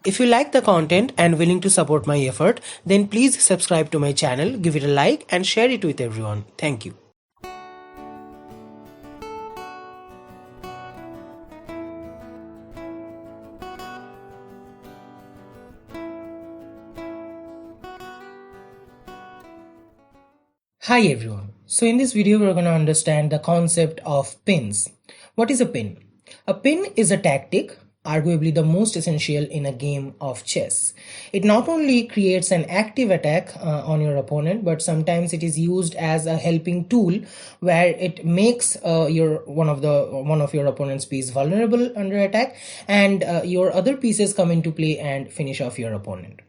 If you like the content and willing to support my effort, then please subscribe to my channel, give it a like and share it with everyone. Thank you. Hi everyone. So in this video we're going to understand the concept of pins. What is a pin? A pin is a tactic, arguably the most essential in a game of chess. It not only creates an active attack on your opponent, but sometimes it is used as a helping tool where it makes one of your opponent's piece vulnerable under attack, and your other pieces come into play and finish off your opponent.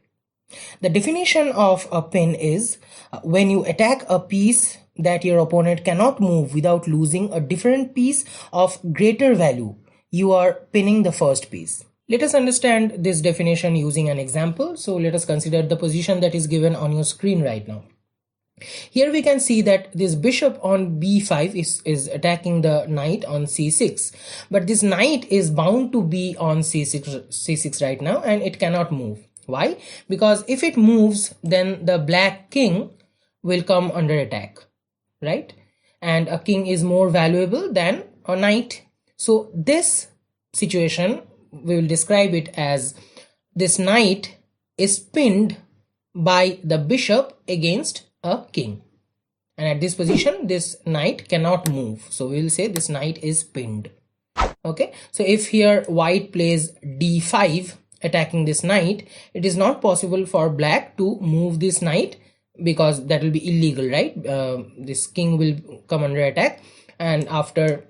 The definition of a pin is when you attack a piece that your opponent cannot move without losing a different piece of greater value, you are pinning the first piece. Let us understand this definition using an example. So let us consider the position that is given on your screen right now. Here we can see that this bishop on b5 is attacking the knight on c6, but this knight is bound to be on c6 right now and it cannot move. Why? Because if it moves, then the black king will come under attack, right? And a king is more valuable than a knight. So this situation, we will describe it as this knight is pinned by the bishop against a king. And at this position, this knight cannot move. So we will say this knight is pinned. Okay, so if here white plays d5, attacking this knight, it is not possible for black to move this knight because that will be illegal, right? This king will come under attack, and after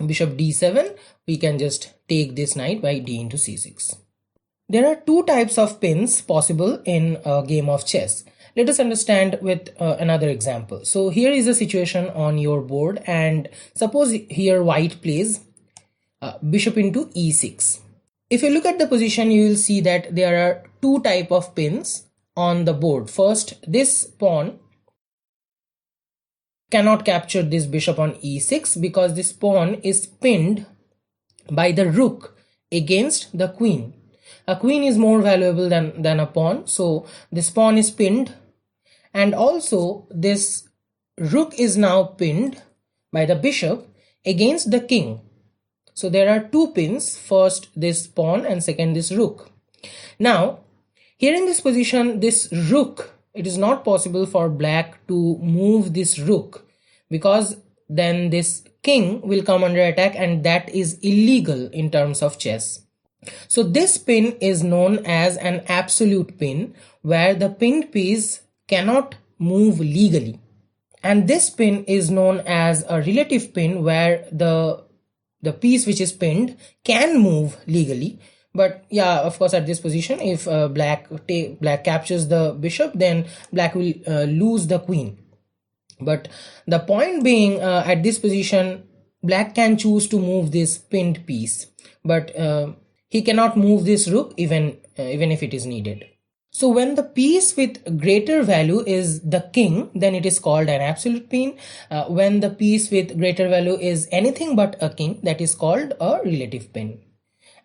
bishop d7 we can just take this knight by d into c6. There are two types of pins possible in a game of chess. Let us understand with another example. So here is a situation on your board, and suppose here white plays bishop into e6. If you look at the position, you will see that there are two types of pins on the board. First, this pawn cannot capture this bishop on e6 because this pawn is pinned by the rook against the queen. A queen is more valuable than a pawn, so this pawn is pinned, and also this rook is now pinned by the bishop against the king. So there are two pins, first this pawn and second this rook. Now, here in this position, this rook, it is not possible for black to move this rook because then this king will come under attack, and that is illegal in terms of chess. So this pin is known as an absolute pin where the pinned piece cannot move legally. And this pin is known as a relative pin where the piece which is pinned can move legally. But yeah, of course, at this position, if black captures the bishop, then black will lose the queen. But the point being, at this position, black can choose to move this pinned piece, but he cannot move this rook even if it is needed. So when the piece with greater value is the king, then it is called an absolute pin. When the piece with greater value is anything but a king, that is called a relative pin.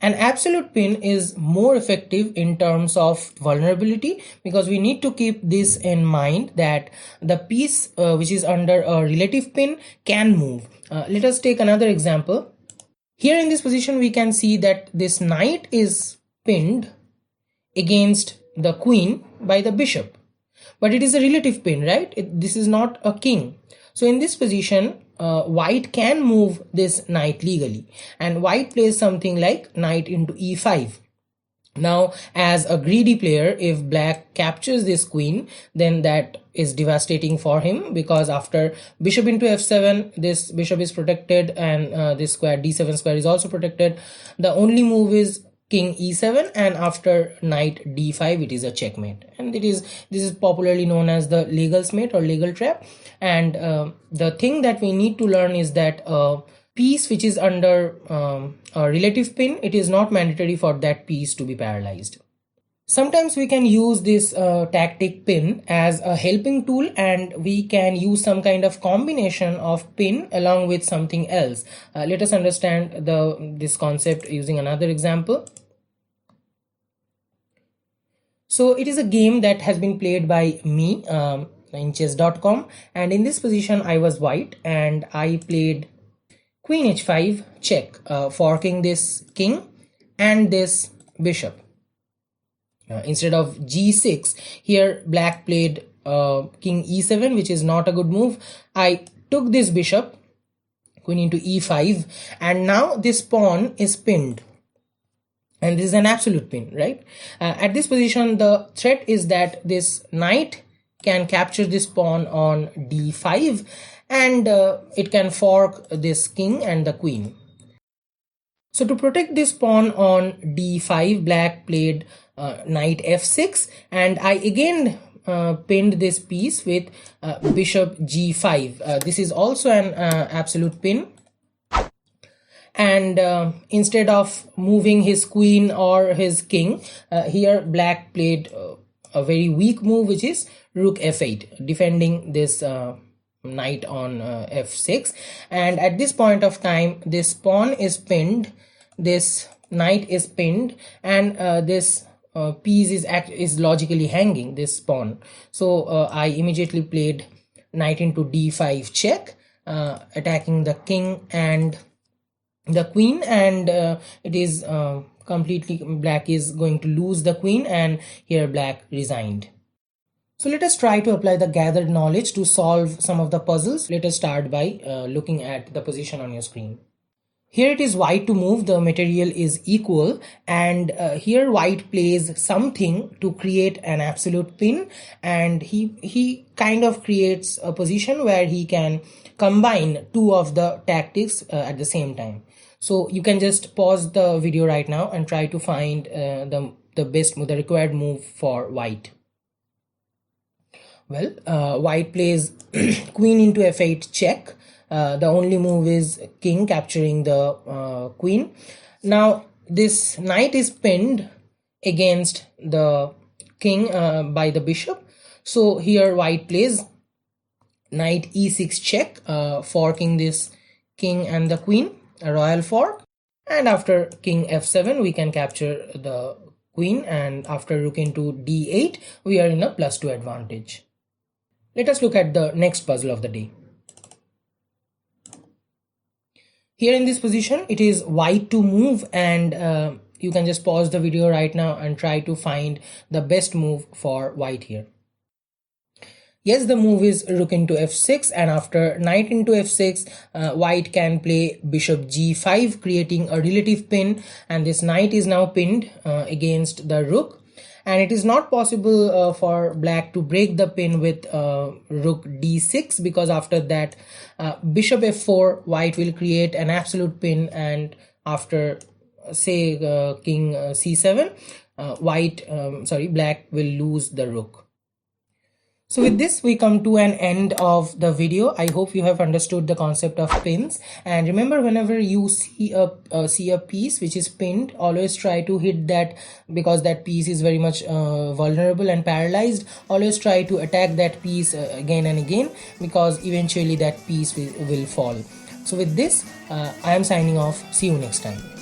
An absolute pin is more effective in terms of vulnerability because we need to keep this in mind that the piece which is under a relative pin can move. Let us take another example. Here in this position, we can see that this knight is pinned against the queen by the bishop, but it is a relative pin, right? This is not a king. So in this position, white can move this knight legally, and white plays something like knight into e5. Now, as a greedy player, if black captures this queen, then that is devastating for him because after bishop into f7, this bishop is protected, and this square d7 square is also protected. The only move is king e7, and after knight d5 it is a checkmate, and this is popularly known as the legal's mate or legal trap. And the thing that we need to learn is that piece which is under a relative pin, it is not mandatory for that piece to be paralyzed. Sometimes we can use this tactic pin as a helping tool, and we can use some kind of combination of pin along with something else. Let us understand this concept using another example. So it is a game that has been played by me in chess.com, and in this position I was white and I played queen h5 check, forking this king and this bishop. Instead of g6, here black played king e7, which is not a good move. I took this bishop, queen into e5, and now this pawn is pinned, and this is an absolute pin, right? At this position, the threat is that this knight can capture this pawn on d5, and it can fork this king and the queen. So to protect this pawn on d5, black played knight f6, and I again pinned this piece with bishop g5. This is also an absolute pin. And instead of moving his queen or his king, here black played a very weak move, which is rook f8, defending this knight on f6. And at this point of time, this pawn is pinned, this knight is pinned, and this piece is logically hanging, this pawn. So I immediately played knight into d5 check, attacking the king and the queen, and it is completely, black is going to lose the queen, and here black resigned. So let us try to apply the gathered knowledge to solve some of the puzzles. Let us start by looking at the position on your screen. Here it is white to move, the material is equal, and here white plays something to create an absolute pin, and he kind of creates a position where he can combine two of the tactics at the same time. So you can just pause the video right now and try to find the required move for white. Well, white plays queen into f8 check. The only move is king capturing the queen. Now this knight is pinned against the king by the bishop. So here white plays knight e6 check, forking this king and the queen, a royal fork. And after king f7, we can capture the queen, and after rook into d8, we are in a +2 advantage. Let us look at the next puzzle of the day. Here in this position, it is white to move, and you can just pause the video right now and try to find the best move for white here. Yes, the move is rook into f6, and after knight into f6, white can play bishop g5, creating a relative pin, and this knight is now pinned against the rook. And it is not possible for black to break the pin with rook d6, because after that bishop f4, white will create an absolute pin, and after say king c7, black will lose the rook. So with this, we come to an end of the video. I hope you have understood the concept of pins. And remember, whenever you see a piece which is pinned, always try to hit that, because that piece is very much vulnerable and paralyzed. Always try to attack that piece again and again, because eventually that piece will fall. So with this, I am signing off. See you next time.